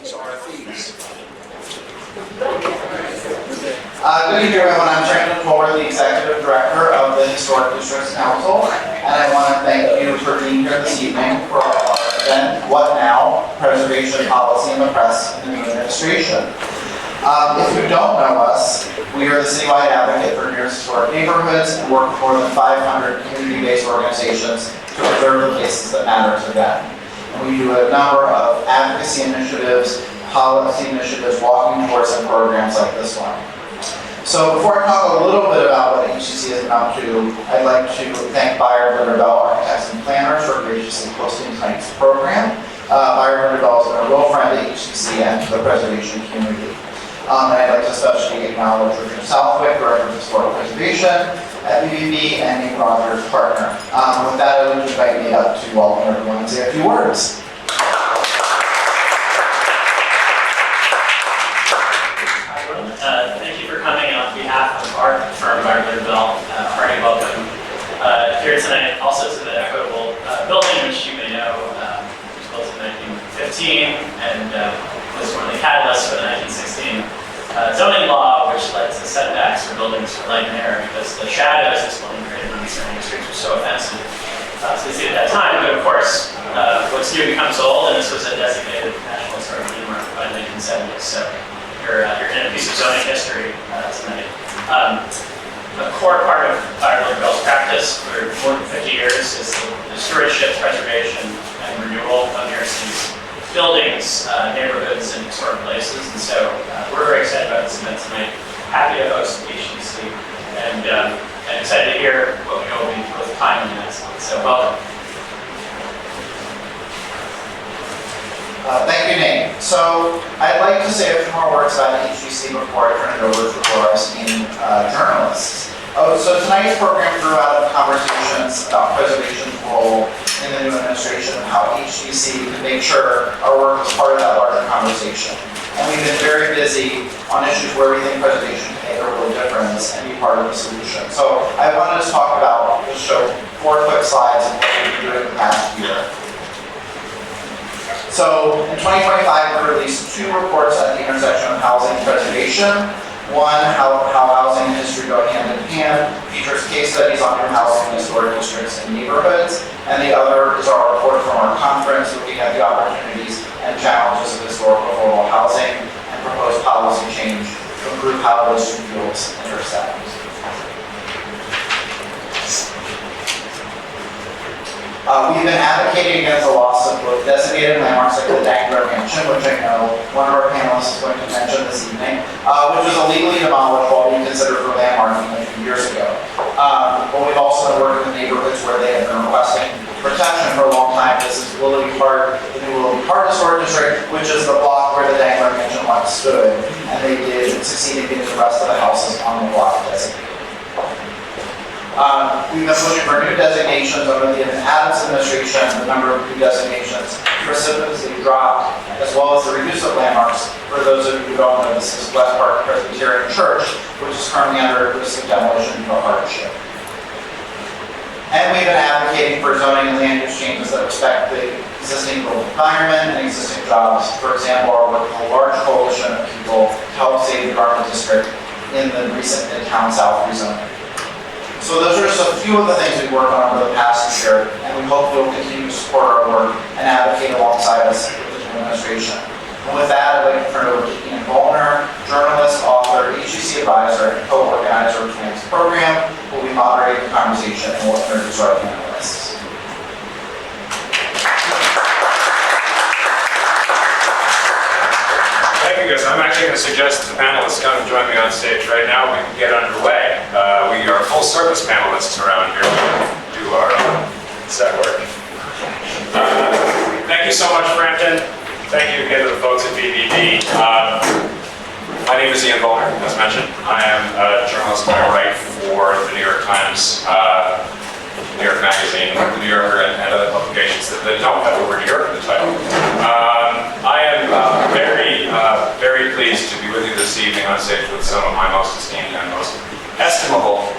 So are thieves. Good evening, everyone. I'm Jonas, the Executive Director of the Historic Districts Council, and I want to thank you for being here this evening for our event, What Now? Preservation Policy in the Press and the New Administration. If you don't know us, we are the citywide advocate for near historic neighborhoods and work with more than 500 community-based organizations to preserve the places that matter to them. And we do a number of advocacy initiatives, policy initiatives, walking tours, and programs like this one. So before I talk a little bit about what HCC is up to, I'd like to thank Buyer Linderville Architects and Planners for graciously hosting tonight's program. Buyer Linderville has been a real friend to HCC and to the preservation community. And I'd like to especially acknowledge Richard Southwick, Director of Historic Preservation at BBB, and Nick Rogers, partner. With that, I would invite me up to welcome everyone and say a few words. Thank you for coming on behalf of our firm, Buyer Linderville. Hearty welcome here tonight. Also to the Equitable building, which you may know was built in 1915 and was one of the catalysts for the 1916 zoning law, which led to setbacks for buildings for light and air because the shadows this building created on the surrounding streets were so offensive to the city at that time. But of course, what's new becomes old, and this was a designated national historic landmark by the 1970s. So you're in a piece of zoning history tonight. A core part of Buyer Linderville's practice for more than 50 years is the stewardship, preservation, and renewal of your city's buildings, neighborhoods, and historic places. And so we're very excited about this event tonight. Happy to host HCC and excited to hear what we know will be both timely and excellent. So welcome. Thank you, Nate. So I'd like to say a few more words about HCC before I turn it over to our esteemed journalists. So tonight's program grew out of conversations about preservation's role in the new administration and how HCC could make sure our work was part of that larger conversation. And we've been very busy on issues where we think preservation can make a real difference and be part of the solution. So I wanted to talk about, just show 4 quick slides of what we've been doing the past year. So in 2025, we released 2 reports at the intersection of housing and preservation. One, how housing and history go hand in hand, features case studies on new housing in historic districts and neighborhoods. And the other is our report from our conference looking at the opportunities and challenges of historic affordable housing and proposed policy change to improve how those 2 fields intersect. We've been advocating against the loss of both designated landmarks like the Dangler Mansion, which I know one of our panelists is going to mention this evening, which was illegally demolished while being considered for landmarking a few years ago. But we've also been working with neighborhoods where they have been requesting protection for a long time. This is Willoughby Park, the new Willoughby Park Historic District, which is the block where the Dangler Mansion once stood, and they did succeed in getting the rest of the houses on the block designated. We've been pushing for new designations under the Adams administration. The number of new designations precipitously dropped, as well as the reduce of landmarks. For those of you who don't know, this is West Park Presbyterian Church, which is currently under risk of demolition due to hardship. And we've been advocating for zoning and land use changes that respect the existing built environment and existing jobs. For example, our work with a large coalition of people to help save the Garment District in the recent Midtown South rezoning. So those are just a few of the things we've worked on over the past year, and we hope you'll continue to support our work and advocate alongside us with the new administration. And with that, I'd like to turn it over to Volner, journalist, author, HCC advisor, and co-organizer of tonight's program, who will be moderating the conversation and will introduce our panelists. Thank you, guys. I'm actually going to suggest that the panelists come and join me on stage right now. We can get underway. We are full-service panelists around here. We do our set work. Thank you so much, Frampton. Thank you again to the folks at BBB. My name is Ian Volner, as mentioned. I am a journalist by right for the New York Times, New York Magazine, the New Yorker, and other publications that don't have the word New York in the title. I am very pleased to be with you this evening on stage with some of my most esteemed and most estimable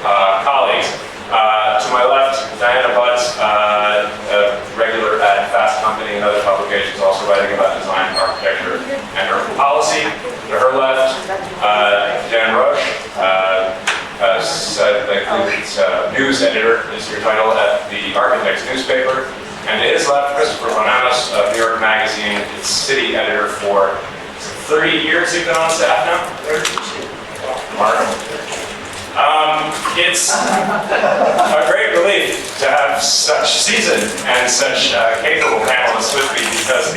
colleagues. To my left, Diana Butts, a regular at Fast Company and other publications, also writing about design, architecture, news editor is your title at the Architects newspaper. And to his left, Christopher Bonanos of New York Magazine, its city editor for 30 years you've been on staff now? 32. Remarkable. It's a great relief to have such seasoned and such capable panelists with me because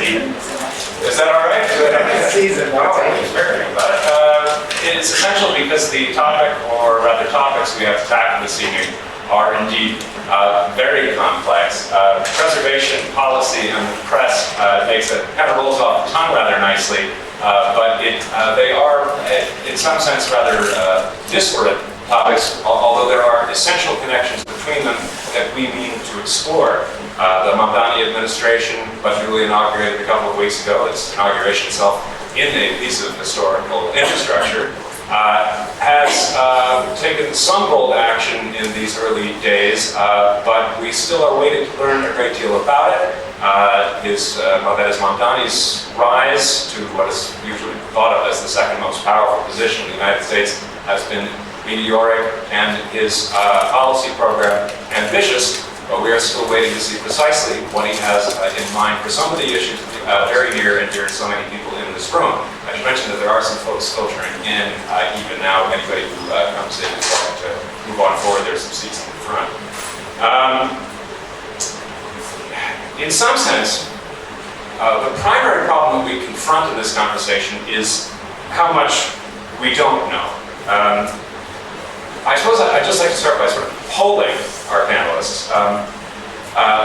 is that all right? Seasoned. It's essential because the topic, or rather topics we have to tackle this evening are indeed very complex. Preservation policy and the press makes it, kind of rolls off the tongue rather nicely, but they are, in some sense, rather disparate topics, although there are essential connections between them that we mean to explore. The Mamdani administration, but newly inaugurated a couple of weeks ago, its inauguration itself in a piece of historical infrastructure, has taken some bold action in these early days, but we still are waiting to learn a great deal about it. That is Mamdani's rise to what is usually thought of as the second most powerful position in the United States has been meteoric, and his policy program ambitious, but we are still waiting to see precisely what he has in mind for some of the issues very near and dear to so many people in this room. I should mention that there are some folks filtering in even now. Anybody who comes in is welcome to move on forward. There's some seats in the front. In some sense, the primary problem that we confront in this conversation is how much we don't know. I suppose I'd just like to start by sort of polling our panelists.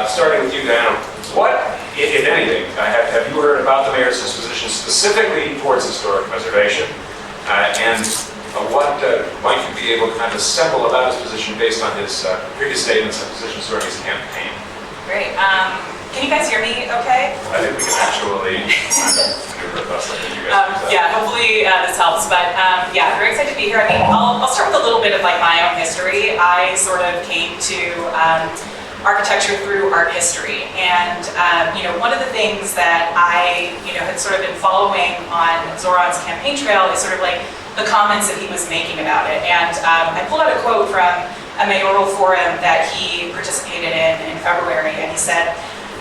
Starting with you, Diana, what, if anything, have you heard about the mayor's disposition specifically towards historic preservation? And what might you be able to kind of assemble about his position based on his previous statements and positions during his campaign? Great. Can you guys hear me okay? I think we can actually maneuver the best like you guys do. Yeah, hopefully this helps. But yeah, very excited to be here. I mean, I'll start with a little bit of like my own history. I sort of came to architecture through art history. And one of the things that I had sort of been following on Zoran's campaign trail is sort of like the comments that he was making about it. And I pulled out a quote from a mayoral forum that he participated in February, and he said,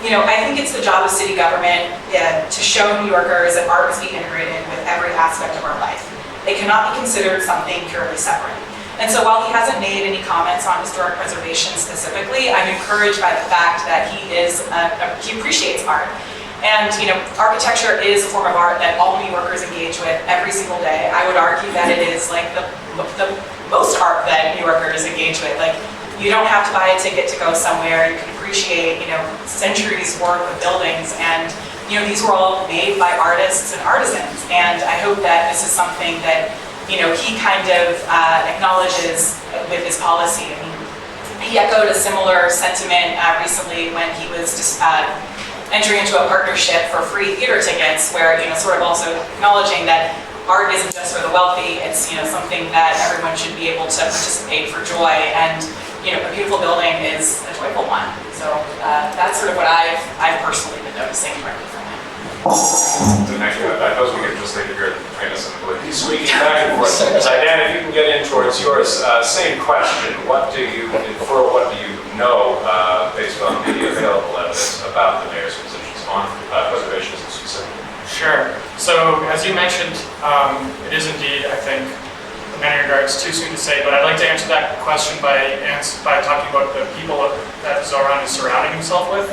I think it's the job of city government to show New Yorkers that art must be integrated with every aspect of our life. They cannot be considered something purely separate. And so while he hasn't made any comments on historic preservation specifically, I'm encouraged by the fact that he appreciates art. And architecture is a form of art that all New Yorkers engage with every single day. I would argue that it is like the most art that New Yorkers engage with. Like, you don't have to buy a ticket to go somewhere. You can appreciate, centuries worth of buildings, and these were all made by artists and artisans. And I hope that this is something that he kind of acknowledges with his policy. I mean, he echoed a similar sentiment recently when he was just entering into a partnership for free theater tickets, where sort of also acknowledging that art isn't just for the wealthy. It's something that everyone should be able to participate for joy, and a beautiful building is a joyful one. So that's sort of what I've personally been noticing directly from him. Thank you. I suppose we could just leave it here between us and he's squeaking back and forth. Dan, if you can get in towards yours, same question. What do you infer, what do you know based on the available evidence about the mayor's positions on preservation specifically? Sure. So as you mentioned, it is indeed, I think, in many regards too soon to say, but I'd like to answer that question by talking about the people that Zoran is surrounding himself with.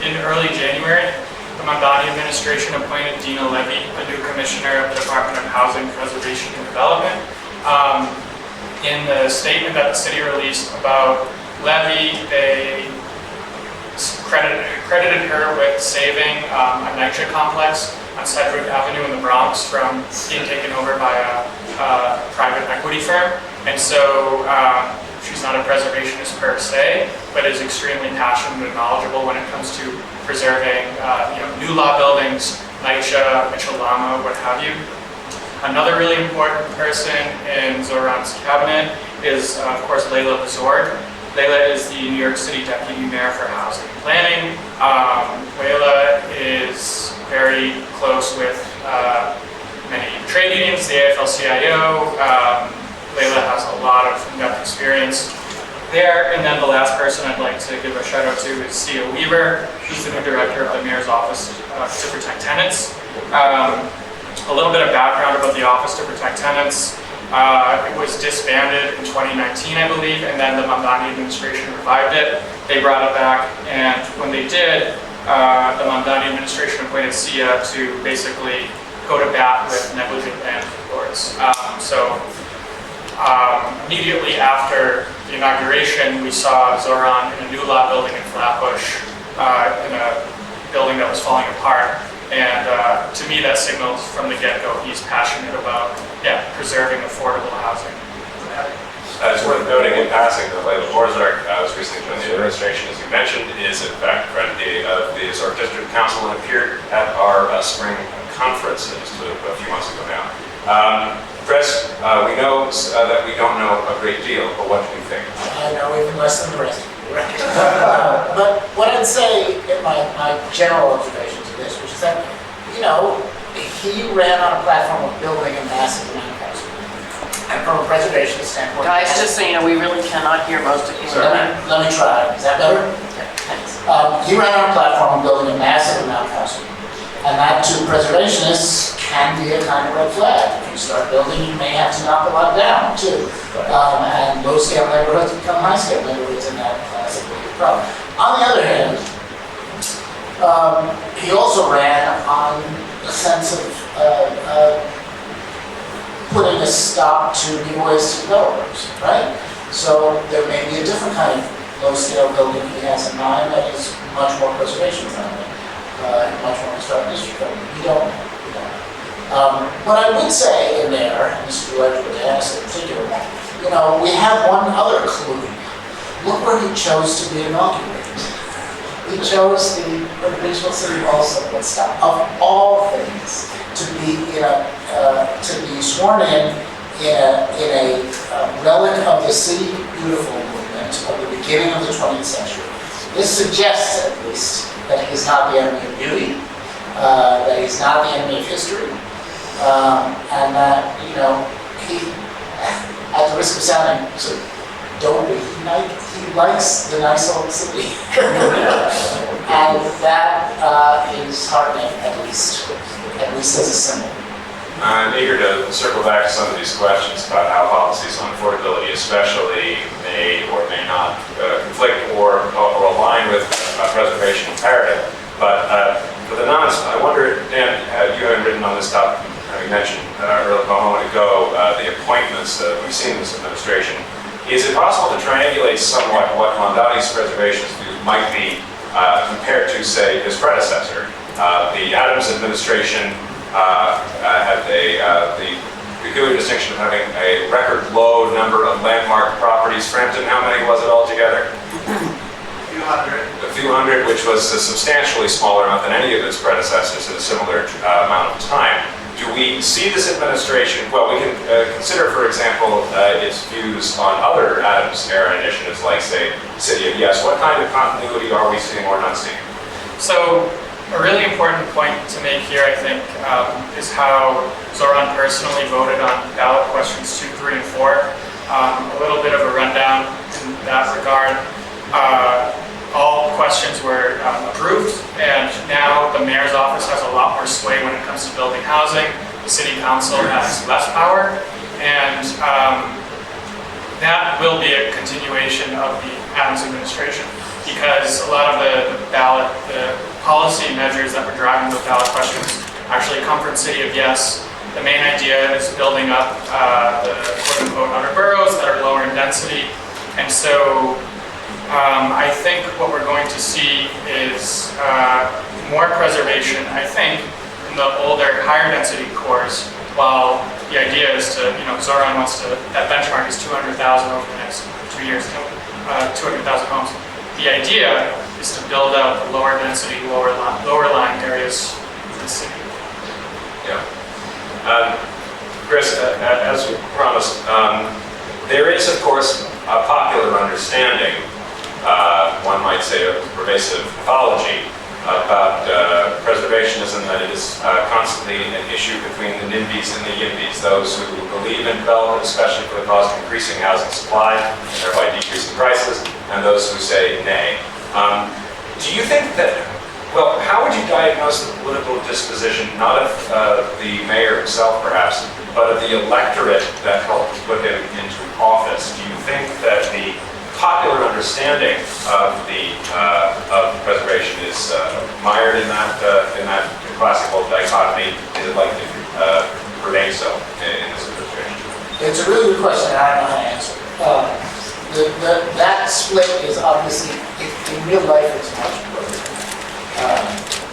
In early January, the Mamdani administration appointed Dina Levy, the new commissioner of the Department of Housing, Preservation and Development. In the statement that the city released about Levy, they credited her with saving a NYCHA complex on Sedgwick Avenue in the Bronx from being taken over by a private equity firm. And so she's not a preservationist per se, but is extremely passionate and knowledgeable when it comes to preserving new law buildings, NYCHA, Mitchell-Lama, what have you. Another really important person in Zoran's cabinet is, of course, Layla Bazorg. Layla is the New York City Deputy Mayor for Housing and Planning. Layla is very close with many trade unions, the AFL-CIO. Layla has a lot of in-depth experience there. And then the last person I'd like to give a shout out to is Cia Weaver. She's the new director of the Mayor's Office to Protect Tenants. A little bit of background about the Office to Protect Tenants. It was disbanded in 2019, I believe, and then the Mamdani administration revived it. They brought it back, and when they did, the Mamdani administration appointed Cia to basically go to bat with negligent landlords. Immediately after the inauguration, we saw Zoran in a new lot building in Flatbush, in a building that was falling apart. And to me, that signals from the get-go he's passionate about, preserving affordable housing. It's worth noting in passing that Layla Borzak was recently joined the administration, as you mentioned, is in fact a friend of the Zork District Council and appeared at our spring conference just a few months ago now. Chris, we know that we don't know a great deal, but what do you think? I know even less than the rest of you. But what I'd say, in my general observations of this, which is that, he ran on a platform of building a massive amount of housing. And from a preservation standpoint... Guys, just so you know, we really cannot hear most of you. Let me try. Is that better? Yeah, thanks. He ran on a platform of building a massive amount of housing. And that, to preservationists, can be a kind of red flag. If you start building, you may have to knock a lot down, too. And low-scale neighborhoods become high-scale neighborhoods, and that's a big problem. On the other hand, he also ran on a sense of putting a stop to giveaways to developers, right? So there may be a different kind of low-scale building he has in mind that is much more preservation-friendly, much more historic district-friendly. We don't know. What I would say in there, and this is related to Jonas in particular, we have one other clue. Look where he chose to be inaugurated. He chose the regional city hall of Woodstock, of all things, to be sworn in a relic of the City Beautiful movement of the beginning of the 20th century. This suggests, at least, that he's not the enemy of beauty, that he's not the enemy of history, and that, he, at the risk of sounding sort of dopey, he likes the nice old city. And that is heartening, at least as a symbol. I'm eager to circle back to some of these questions about how policies on affordability especially may or may not conflict or align with preservation imperative. But for the nonce, I wonder, Dan, you having written on this topic, having mentioned earlier a moment ago the appointments that we've seen in this administration, is it possible to triangulate somewhat what Mamdani's preservation views might be compared to, say, his predecessor? The Adams administration had the peculiar distinction of having a record low number of landmark properties. Frampton, how many was it altogether? A few hundred, which was a substantially smaller amount than any of its predecessors in a similar amount of time. Do we see this administration, well, we can consider, for example, its views on other Adams-era initiatives like, say, City of Yes. What kind of continuity are we seeing or not seeing? So, a really important point to make here, I think, is how Zoran personally voted on ballot questions 2, 3, and 4. A little bit of a rundown in that regard. All questions were approved, and now the mayor's office has a lot more sway when it comes to building housing. The city council has less power, and that will be a continuation of the Adams administration, because a lot of the policy measures that were driving those ballot questions actually come from City of Yes. The main idea is building up the quote-unquote outer boroughs that are lower in density, and so I think what we're going to see is more preservation, I think, in the older, higher density cores, while the idea is to, Zoran wants to, that benchmark is 200,000 over the next 2 years, 200,000 homes. The idea is to build out the lower density, lower lying areas of the city. Yeah. Chris, as we promised, there is, of course, a popular understanding, one might say, of pervasive pathology, about preservationism, that it is constantly an issue between the NIMBYs and the YIMBYs, those who believe in development, especially for the cause of increasing housing supply, and thereby decreasing prices, and those who say nay. Do you think that, well, how would you diagnose the political disposition, not of the mayor himself perhaps, but of the electorate that helped put him into office? Do you think that the popular understanding of preservation is mired in that classical dichotomy? Is it likely to remain so in this administration? It's a really good question, and I don't know how to answer it. That split is obviously, in real life, it's much broader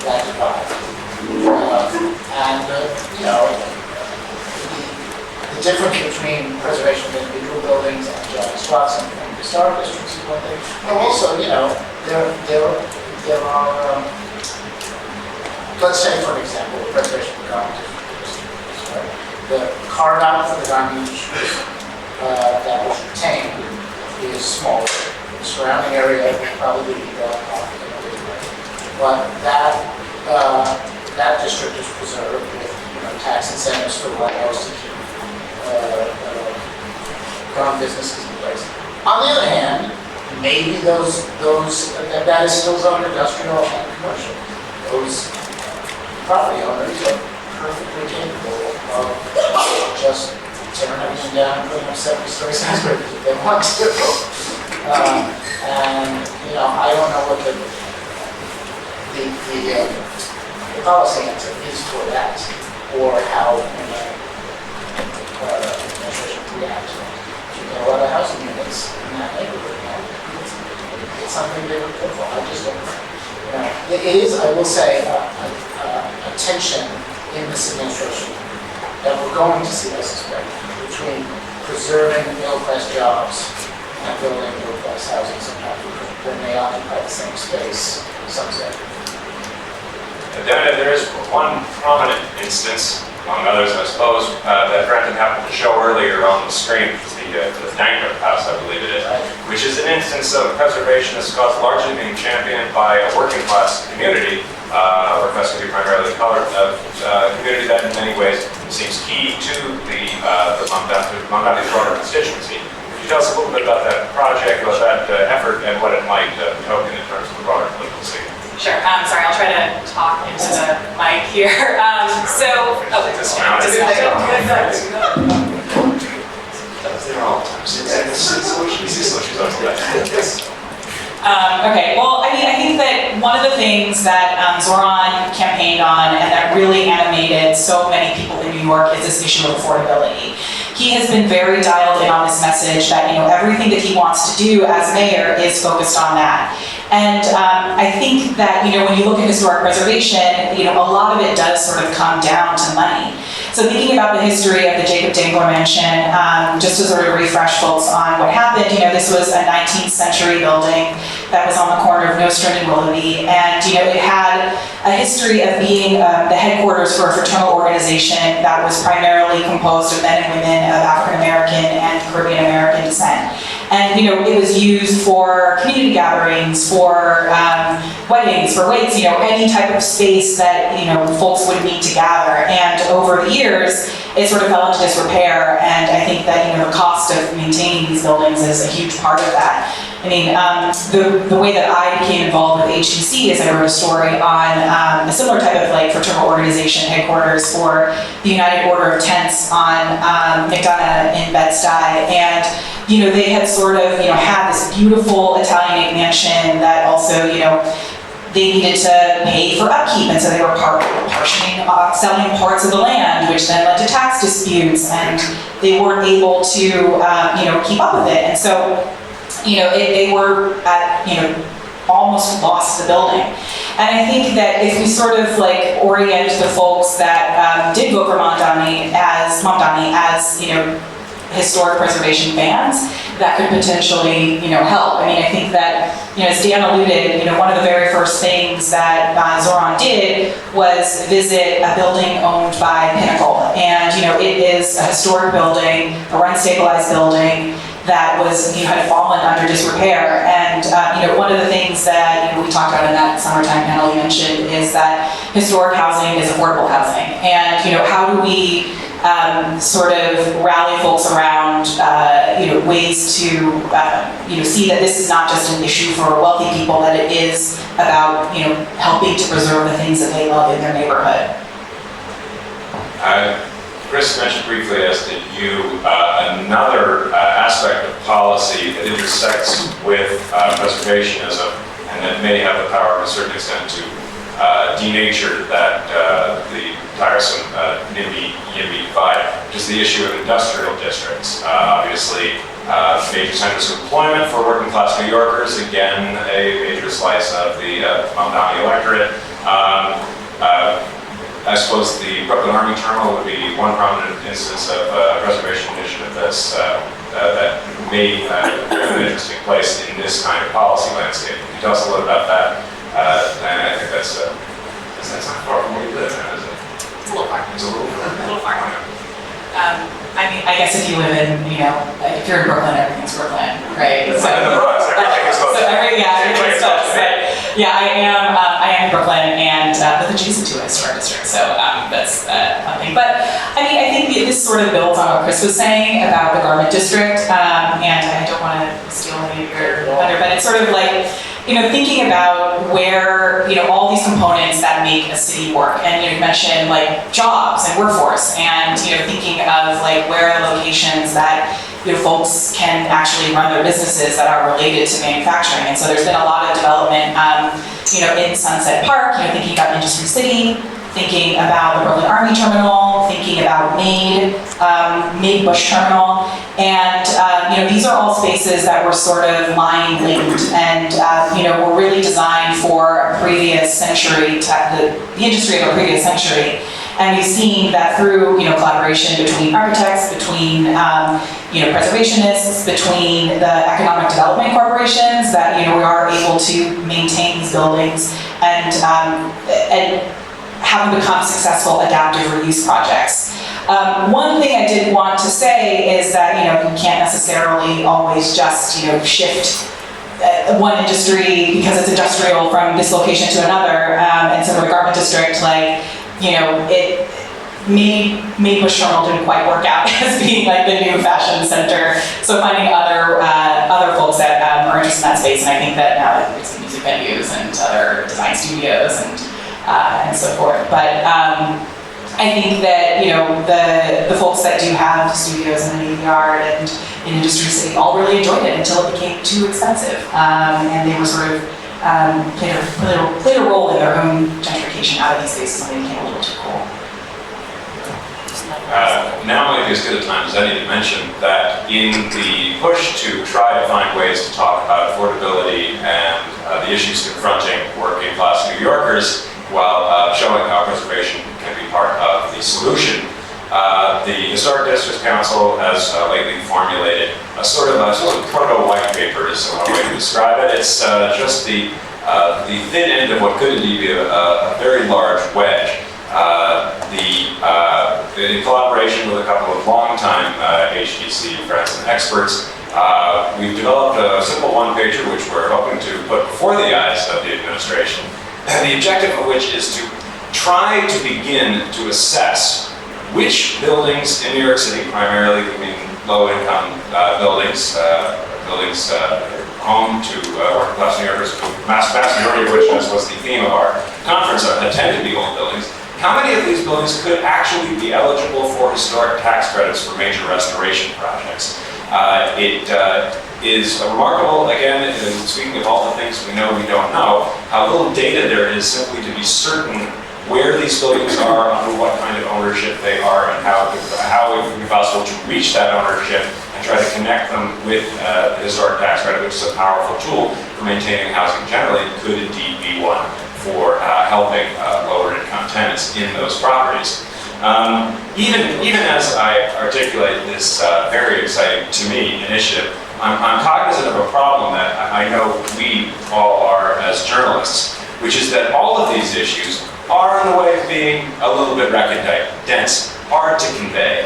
than divide. The difference between preservation of individual buildings and giant spots and historic districts is one thing. But also, there are, let's say, for example, the preservation of the garment districts, right? The carve out for the garment districts that was retained is smaller. The surrounding area will probably be developed off in a big way. But that district is preserved with tax incentives for landlords to keep garment businesses in place. On the other hand, maybe that is still zoned industrial and commercial. Those property owners are perfectly capable of just tearing everything down and putting up 70-story skyscrapers if they want to. I don't know what the policy answer is for that, or how administration reacts to it. You get a lot of housing units in that neighborhood. It's something they would put for. I just don't know. It is, I will say, a tension in this administration that we're going to see, I suspect, between preserving middle-class jobs and building middle-class housing sometimes when they occupy the same space, some say. There is one prominent instance, among others, I suppose, that Brendan happened to show earlier on the screen, the Dankler House, I believe it is, which is an instance of preservationist cause largely being championed by a working class community, professing to be primarily colored, community that in many ways seems key to the Mamdani's broader constituency. Could you tell us a little bit about that project, about that effort, and what it might token in terms of the broader political scene? Sure. Sorry, I'll try to talk into the mic here. Okay, well, I think that one of the things that Zoran campaigned on and that really animated so many people in New York is this issue of affordability. He has been very dialed in on this message that, everything that he wants to do as mayor is focused on that. And I think that, when you look at historic preservation, a lot of it does sort of come down to money. So thinking about the history of the Jacob Dangler Mansion, just to sort of refresh folks on what happened, this was a 19th century building that was on the corner of Nostrand and Willoughby. And, it had a history of being the headquarters for a fraternal organization that was primarily composed of men and women of African American and Caribbean American descent. And, it was used for community gatherings, for weddings, for wakes, any type of space that, folks would need to gather. And over the years, it sort of fell into disrepair. And I think that, the cost of maintaining these buildings is a huge part of that. I mean, the way that I became involved with HTC is I wrote a story on a similar type of fraternal organization headquarters for the United Order of Tents on McDonough in Bed-Stuy. And they had sort of, had this beautiful Italianate mansion that also, they needed to pay for upkeep, and so they were partitioning, selling parts of the land, which then led to tax disputes, and they weren't able to, keep up with it. And so, they were at, almost lost the building. And I think that if we sort of orient the folks that did vote for Mamdani as, historic preservation fans, that could potentially, help. I mean, I think that, as Dan alluded, one of the very first things that Zoran did was visit a building owned by Pinnacle. And, it is a historic building, a rent-stabilized building that was, had fallen under disrepair. And, one of the things that, we talked about in that summertime panel you mentioned is that historic housing is affordable housing. And, how do we sort of rally folks around, ways to, see that this is not just an issue for wealthy people, that it is about, helping to preserve the things that they love in their neighborhood. Chris mentioned briefly, as did you, another aspect of policy that intersects with preservationism and that may have the power to a certain extent to denature the tiresome NIMBY divide, which is the issue of industrial districts. Obviously, major centers of employment for working class New Yorkers, again, a major slice of the Bonanos electorate. I suppose the Brooklyn Army Terminal would be one prominent instance of a preservation initiative that may have an interesting place in this kind of policy landscape. Can you tell us a little about that? And I think that's not far from where you live now, is it? It's a little far. It's a little far. I guess if you live in, if you're in Brooklyn, everything's Brooklyn, right? It's like in the Bronx, everything is close. Everything's close. Yeah, I am in Brooklyn and with adjacent to a historic district, so that's one thing. But I think this sort of builds on what Chris was saying about the garment district, and I don't want to steal any of your thunder, but it's sort of like, thinking about where, all these components that make a city work. And you mentioned like jobs and workforce, and thinking of like where are locations that folks can actually run their businesses that are related to manufacturing. And so there's been a lot of development, in Sunset Park, thinking about Industry City, thinking about the Brooklyn Army Terminal, thinking about Made Bush Terminal, and these are all spaces that were sort of lying latent, and were really designed for a previous century, the industry of a previous century. And we've seen that through collaboration between architects, between preservationists, between the economic development corporations, that we are able to maintain these buildings and have them become successful adaptive reuse projects. One thing I did want to say is that you can't necessarily always just shift one industry because it's industrial from this location to another. And so the garment district, it Made Bush Terminal didn't quite work out as being like the new fashion center. So finding other folks that are interested in that space, and I think that now there's music venues and other design studios and so forth. But I think that the folks that do have studios in the Navy Yard and in Industry City all really enjoyed it until it became too expensive, and they were sort of played a role in their own gentrification out of these spaces when they became a little too cool. Now might be as good a time as any to mention that in the push to try to find ways to talk about affordability and the issues confronting working class New Yorkers while showing how preservation can be part of the solution, the Historic Districts Council has lately formulated a sort of proto-white paper is one way to describe it. It's just the thin end of what could indeed be a very large wedge. In collaboration with a couple of longtime HDC friends and experts, we've developed a simple one-pager which we're hoping to put before the eyes of the administration, the objective of which is to try to begin to assess which buildings in New York City, primarily low-income buildings home to working class New Yorkers, vast majority of which was the theme of our conference, tend to be old buildings. How many of these buildings could actually be eligible for historic tax credits for major restoration projects? It is remarkable, again, speaking of all the things we know we don't know, how little data there is simply to be certain where these buildings are, under what kind of ownership they are, and how it would be possible to reach that ownership and try to connect them with the historic tax credit, which is a powerful tool for maintaining housing generally, could indeed be one for helping lower income tenants in those properties. Even as I articulate this very exciting to me initiative, I'm cognizant of a problem that I know we all are as journalists, which is that all of these issues are in the way of being a little bit recondite, dense, hard to convey.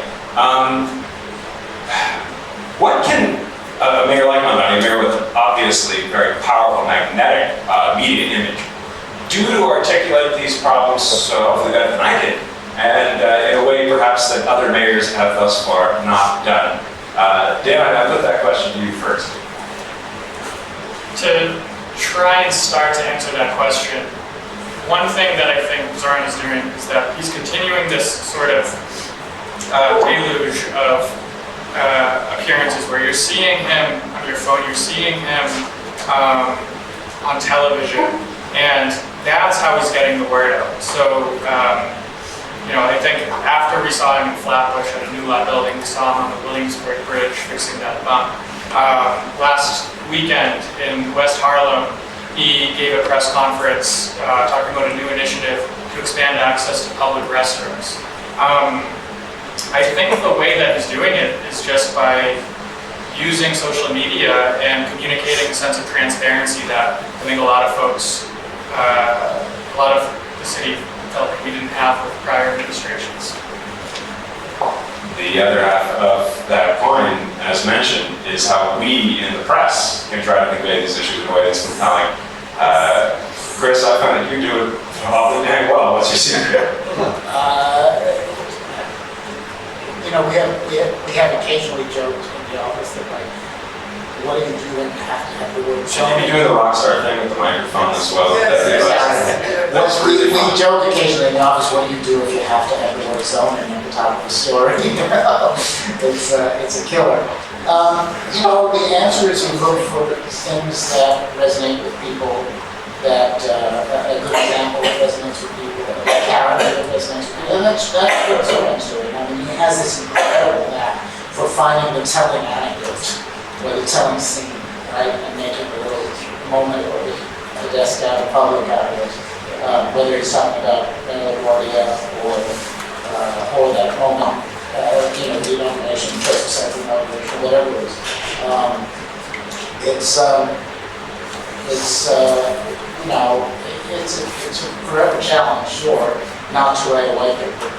What can a mayor like Mondani, a mayor with obviously very powerful magnetic media image, do to articulate these problems hopefully better than I did, and in a way perhaps that other mayors have thus far not done. Dan, I put that question to you first. To try and start to answer that question, one thing that I think Zoran is doing is that he's continuing this sort of deluge of appearances where you're seeing him on your phone, you're seeing him on television, and that's how he's getting the word out. So, I think after we saw him in Flatbush at a new lot building, we saw him on the Williamsburg Bridge fixing that bump. Last weekend in West Harlem, he gave a press conference talking about a new initiative to expand access to public restrooms. I think the way that he's doing it is just by using social media and communicating a sense of transparency that I think a lot of folks, a lot of the city felt like we didn't have with prior administrations. The other half of that coin, as mentioned, is how we in the press can try to convey these issues in a way that's compelling. Chris, I found that you do it awfully dang well. What's your secret? We have occasionally joked in the office that, like, what do you do when you have to have the word Should you be doing the rock star thing with the microphone as well? We joke occasionally in the office, what do you do if you have to have the word zoning at the top of the story? It's a killer. The answer is you look for things that resonate with people, that a good example that resonates with people, a character that resonates with people, and that's what Zoran's doing. I mean, he has this incredible knack for finding the telling anecdote, or the telling scene, right, and making a little moment or the desk out of public out of it, whether he's talking about Mayoral or that moment, the inauguration, first or second inauguration, whatever it is. It's a forever challenge, sure, not to write a white paper.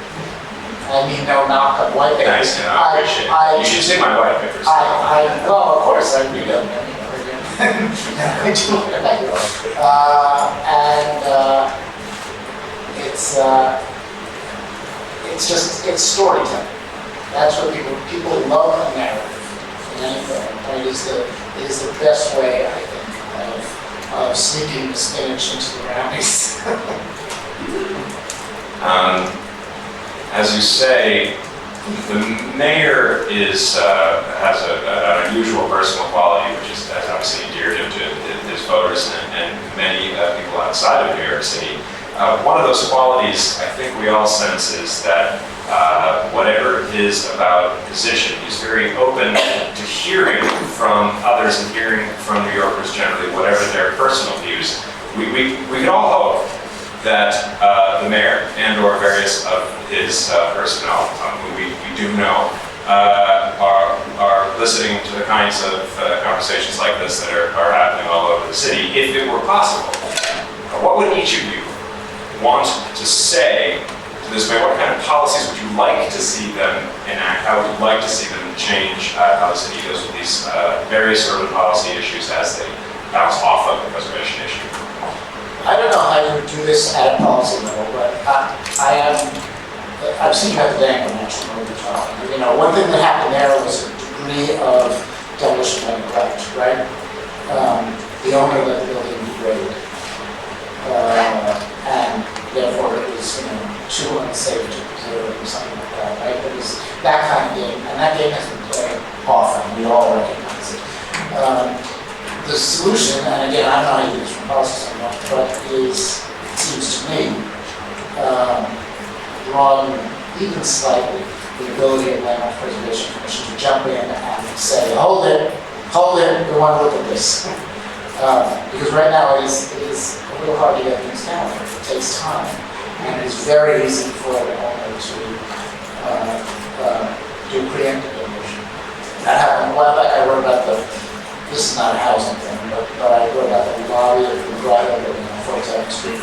I mean, no knock on white papers. Nice, I appreciate it. You should see my white papers. Well, of course, I read them. I do. It's storytelling. That's what people love a narrative in anything. And it is the best way, I think, of sneaking the spinach into the brownies. As you say, the mayor has an unusual personal quality, which is obviously dear to his voters and many people outside of New York City. One of those qualities I think we all sense is that whatever it is about position, he's very open to hearing from others and hearing from New Yorkers generally, whatever their personal views. We can all hope that the mayor and or various of his personnel, who we do know, are listening to the kinds of conversations like this that are happening all over the city. If it were possible, what would each of you want to say to this mayor? What kind of policies would you like to see them enact? How would you like to see them change how the city deals with these various urban policy issues as they bounce off of the preservation issue? I don't know how you would do this at a policy level, but I've seen how the dang mentioned over time. One thing that happened there was a degree of demolition by neglect, right? The owner let the building degrade, and therefore it was, too unsafe to preserve or something like that, right? It was that kind of game, and that game has been played often. We all recognize it. The solution, and again, I don't know how you do this from policy standpoint, but it seems to me, broaden even slightly the ability of Land Preservation Commission to jump in and say, hold it, we want to look at this. Because right now it is a little hard to get things down. It takes time, and it's very easy for the owner to do preemptive demolition. That happened a while back. I wrote about this is not a housing thing, but I wrote about the lobby of the Grotto building on 47th Street,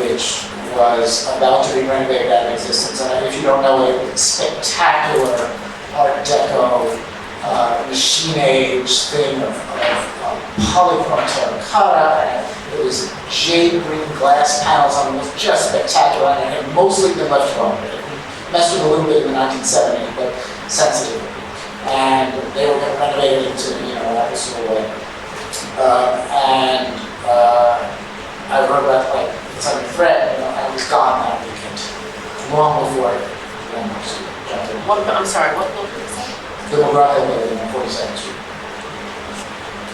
which was about to be renovated out of existence. And if you don't know it, it's spectacular Art Deco machine age thing of polychrome terracotta, and it was jade green glass panels on it. It was just spectacular, and it had mostly been left alone. It messed with a little bit in the 1970s, but sensitively. And they were going to renovate it into, that was sort of like, I heard about, like, it's on the thread, I was gone that weekend, long before landmarks jumped in. I'm sorry, what building is that? The McGraw-Hill building on 42nd Street.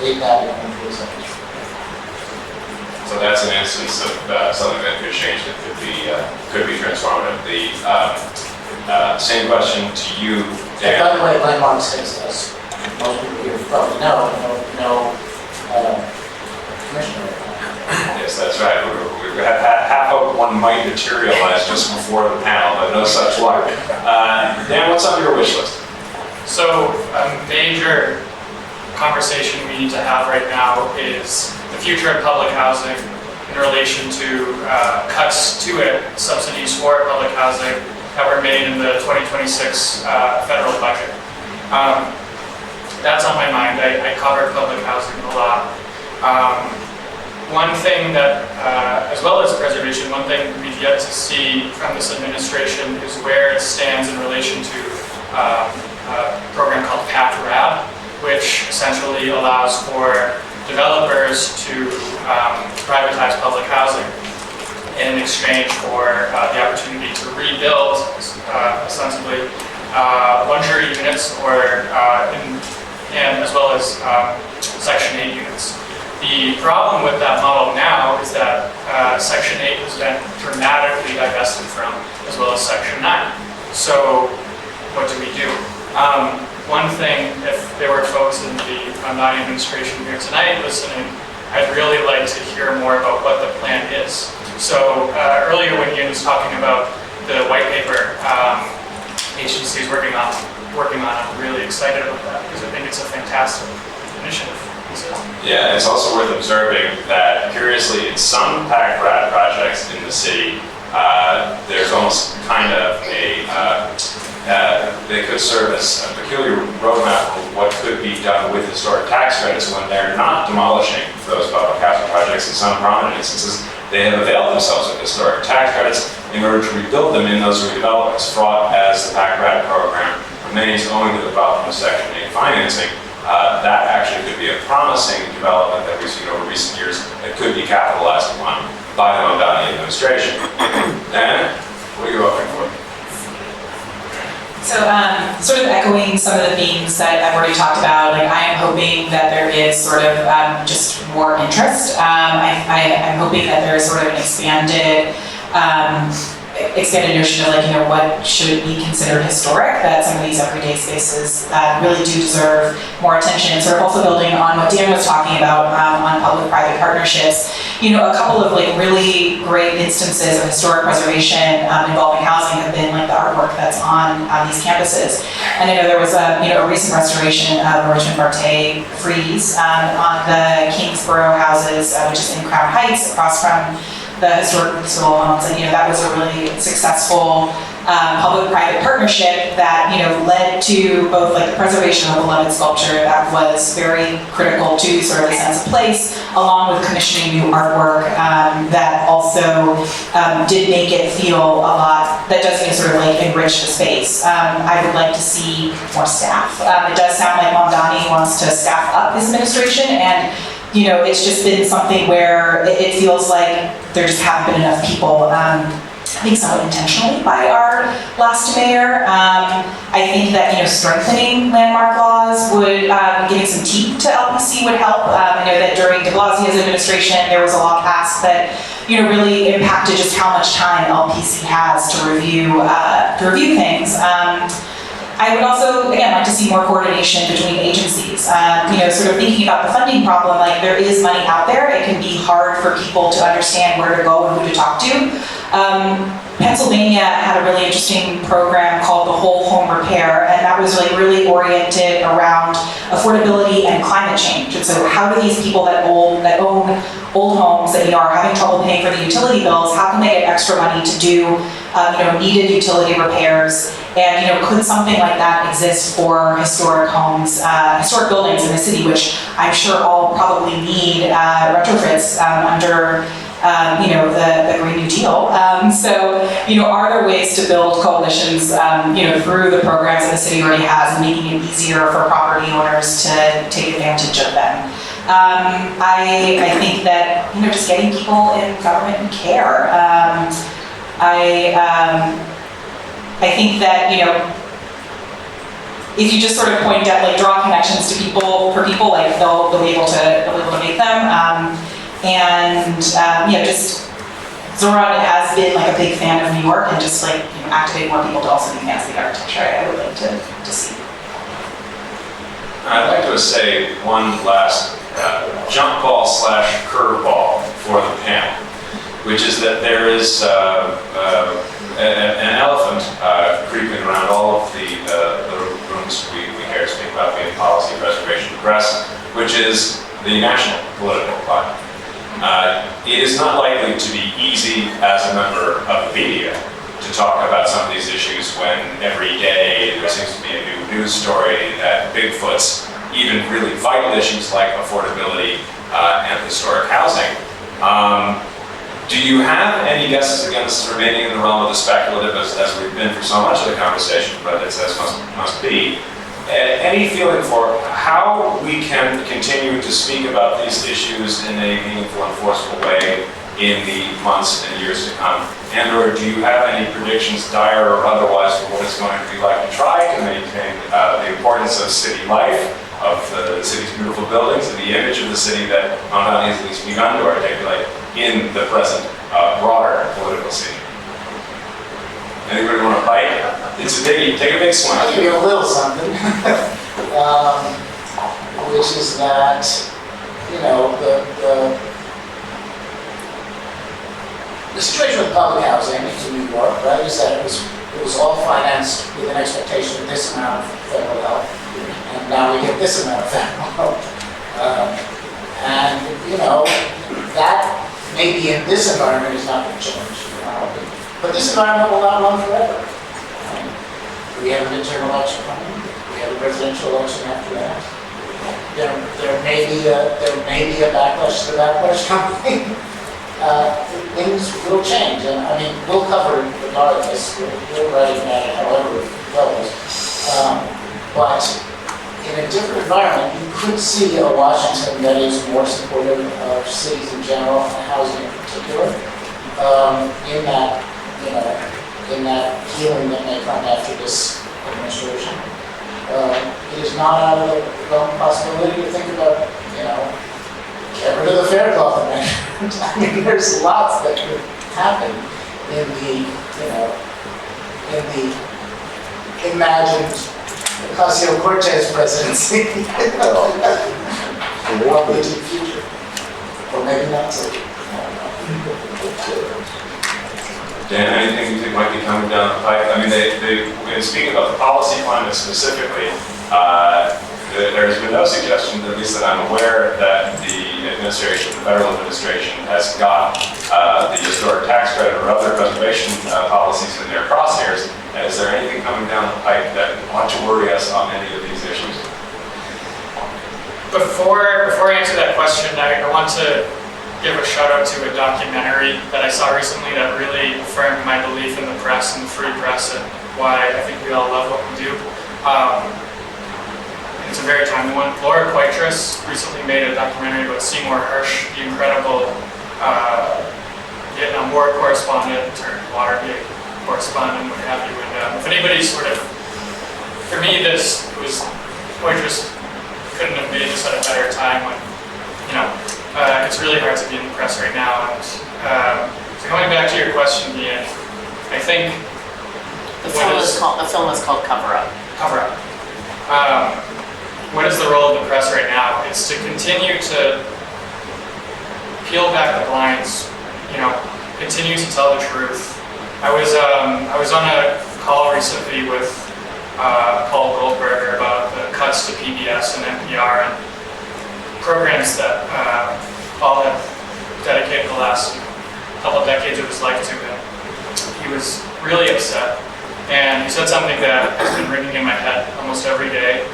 8th Avenue on 42nd Street. So that's an instance of something that could change, that could be transformative. The same question to you, And Dan. by the way, landmarks has, as most people here probably know, no commissioner. Yes, that's right. We had half of one might materialize just before the panel, but no such luck. Dan, what's on your wish list? So a major conversation we need to have right now is the future of public housing in relation to cuts to it, subsidies for public housing that were made in the 2026 federal budget. That's on my mind. I cover public housing a lot. One thing that, as well as preservation, one thing we've yet to see from this administration is where it stands in relation to a program called PAC-RAB, which essentially allows for developers to privatize public housing in exchange for the opportunity to rebuild, ostensibly, luxury units and as well as Section 8 units. The problem with that model now is that Section 8 has been dramatically divested from, as well as Section 9. So what do we do? One thing, if there were folks in the Bonanos administration here tonight listening, I'd really like to hear more about what the plan is. So earlier when Ian was talking about the white paper agency is working on, I'm really excited about that because I think it's a fantastic initiative. Yeah, it's also worth observing that, curiously, in some PAC-RAD projects in the city, there's almost kind of they could serve as a peculiar roadmap for what could be done with historic tax credits when they're not demolishing those public housing projects. In some prominent instances, they have availed themselves of historic tax credits in order to rebuild them in those redevelopments, fraught as the PAC-RAD program remains owing to the problem of Section 8 financing. That actually could be a promising development that we've seen over recent years that could be capitalized upon by the Bonanos administration. Dan, what are you hoping for? So sort of echoing some of the themes that I've already talked about, like I am hoping that there is sort of just more interest. I'm hoping that there is sort of an expanded notion of what should be considered historic, that some of these everyday spaces really do deserve more attention, and sort of also building on what Dan was talking about on public-private partnerships. A couple of really great instances of historic preservation involving housing have been the artwork that's on these campuses. And I know there was a recent restoration of Roche and Barthé frieze on the Kingsborough houses, which is in Crown Heights, across from the historic municipal homes, and that was a really successful public-private partnership that led to both the preservation of beloved sculpture that was very critical to sort of a sense of place, along with commissioning new artwork that also did make it feel a lot, that does sort of enrich the space. I would like to see more staff. It does sound like Mamdani wants to staff up his administration, and it's just been something where it feels like there just haven't been enough people. I think somewhat intentionally by our last mayor. I think that strengthening landmark laws would, giving some teeth to LPC would help. I know that during de Blasio's administration, there was a law passed that really impacted just how much time LPC has to review things. I would also, again, like to see more coordination between agencies. Sort of thinking about the funding problem, there is money out there. It can be hard for people to understand where to go and who to talk to. Pennsylvania had a really interesting program called the Whole Home Repair, and that was really oriented around affordability and climate change. And so how do these people that own old homes that are having trouble paying for the utility bills, how can they get extra money to do needed utility repairs, and could something like that exist for historic homes, historic buildings in the city, which I'm sure all probably need retrofits under the Green New Deal. Are there ways to build coalitions, through the programs that the city already has and making it easier for property owners to take advantage of them? I think that, just getting people in government and care. I think that, if you just sort of point at, draw connections to people, like they'll be able to make them. Just Zoran has been a big fan of New York, and just activate more people to also be fans of the architecture. I would like to see. I'd like to say one last jump ball / curveball for the panel, which is that there is an elephant creeping around all of the rooms we care to speak about, being policy, preservation, press, which is the national political climate. It is not likely to be easy as a member of the media to talk about some of these issues when every day there seems to be a new news story that Bigfoot's even really vital issues like affordability and historic housing. Do you have any guesses? Again, this is remaining in the realm of the speculative as we've been for so much of the conversation, but it's as must be. Any feeling for how we can continue to speak about these issues in a meaningful and forceful way in the months and years to come? And or do you have any predictions, dire or otherwise, for what it's going to be like to try to maintain the importance of city life, of the city's beautiful buildings, and the image of the city that Mount Valley has at least begun to articulate in the present broader political scene? Anybody want to bite? It's a biggie. Take a big swing. I'll give you a little something, which is that, the situation with public housing in New York, right, is that it was all financed with an expectation of this amount of federal help, and now we get this amount of federal help. That maybe in this environment is not going to change. But this environment will not run forever. We have an midterm election coming. We have a presidential election after that. There may be a backlash to the backlash coming. Things will change, and we'll cover it regardless. We're writing about it however it goes. But in a different environment, you could see a Washington that is more supportive of cities in general and housing in particular. In that healing that may come after this administration. It is not out of the realm of possibility to think about, get rid of the fair cloth amendment. There's lots that could happen in the imagined Ocasio-Cortez presidency. Probably in the future. Or maybe not so. Dan, anything you think might be coming down the pipe? Speaking about the policy climate specifically, there has been no suggestion, at least that I'm aware, that the administration, the federal administration, has got the historic tax credit or other preservation policies in their crosshairs. And is there anything coming down the pipe that ought to worry us on any of these issues? Before I answer that question, I want to give a shout out to a documentary that I saw recently that really affirmed my belief in the press and the free press and why I think we all love what we do. It's a very timely one. Laura Poitras recently made a documentary about Seymour Hersh, the incredible Vietnam War correspondent or Watergate correspondent, what have you. And if anybody's for me, this was Poitras couldn't have made this at a better time when, it's really hard to be in the press right now. And so going back to your question, Ian, I think The film is called Cover Up. Cover Up. What is the role of the press right now? It's to continue to peel back the blinds, continue to tell the truth. I was on a call recently with Paul Goldberger about the cuts to PBS and NPR and programs that Paul had dedicated the last couple of decades of his life to. And he was really upset. And he said something that has been ringing in my head almost every day.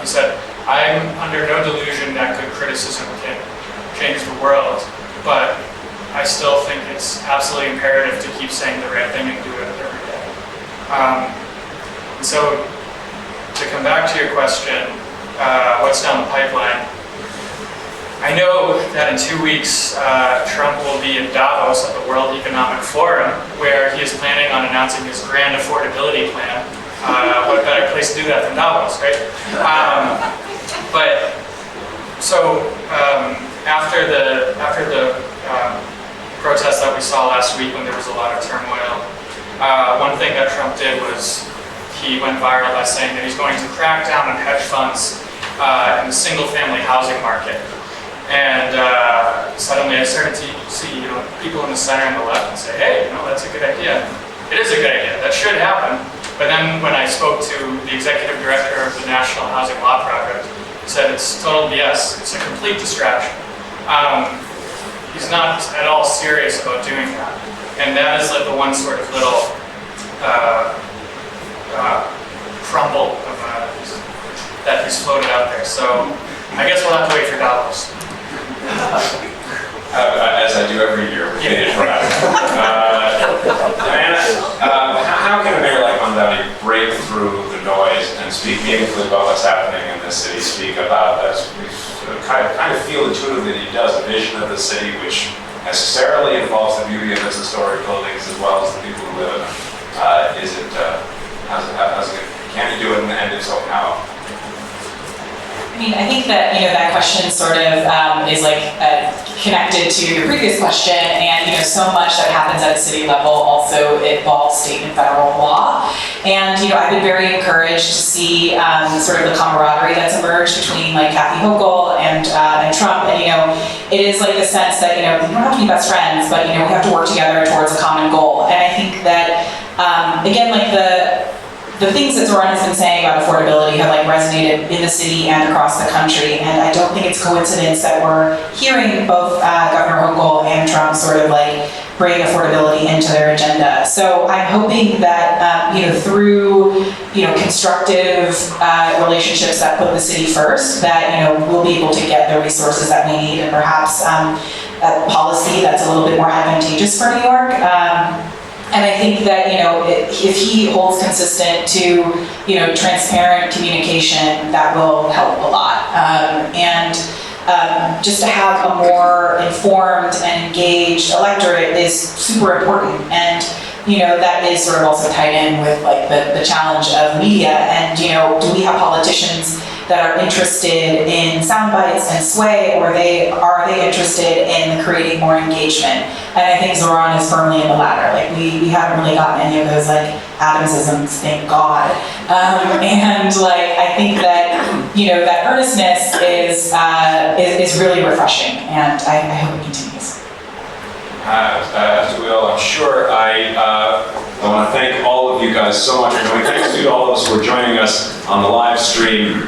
He said, I'm under no delusion that good criticism can change the world, but I still think it's absolutely imperative to keep saying the right thing and do it every day. So to come back to your question, what's down the pipeline? I know that in 2 weeks, Trump will be in Davos at the World Economic Forum, where he is planning on announcing his grand affordability plan. What better place to do that than Davos, right? After the protests that we saw last week when there was a lot of turmoil, one thing that Trump did was he went viral by saying that he's going to crack down on hedge funds in the single-family housing market. And suddenly I started to see, people in the center and the left and say, hey, that's a good idea. It is a good idea. That should happen. But then when I spoke to the executive director of the National Housing Law Project, he said it's total BS. It's a complete distraction. He's not at all serious about doing that. And that is like the one sort of little crumble of, that he's floated out there. So I guess we'll have to wait for Davos. As I do every year with Canadian Pride. Diana, how can a mayor like Mondani break through the noise and speak meaningfully about what's happening in the city? Speak about, as we kind of feel intuitively that he does, a vision of the city which necessarily involves the beauty of its historic buildings as well as the people who live in them. Can he do it, and if so, how? I think that that question sort of is connected to your previous question, and so much that happens at a city level also involves state and federal law. And I've been very encouraged to see sort of the camaraderie that's emerged between Kathy Hochul and Trump. And it is the sense that you don't have to be best friends, but we have to work together towards a common goal. And I think that again, the things that Zoran has been saying about affordability have resonated in the city and across the country, and I don't think it's coincidence that we're hearing both Governor Hochul and Trump sort of bring affordability into their agenda. So I'm hoping that through constructive relationships that put the city first, that we'll be able to get the resources that we need, and perhaps a policy that's a little bit more advantageous for New York. And I think that, if he holds consistent to, transparent communication, that will help a lot. Just to have a more informed and engaged electorate is super important. And, that is sort of also tied in with the challenge of media. And, do we have politicians that are interested in sound bites and sway, or are they interested in creating more engagement? And I think Zoran is firmly in the latter. We haven't really gotten any of those Adamsisms, thank God. And I think that that earnestness is really refreshing, and I hope it continues. As will, I'm sure. I want to thank all of you guys so much for coming. Thanks to all of us who are joining us on the live stream.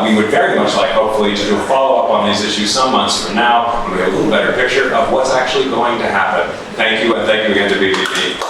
We would very much like, hopefully, to do a follow-up on these issues some months from now when we have a little better picture of what's actually going to happen. Thank you, and thank you again to BBB.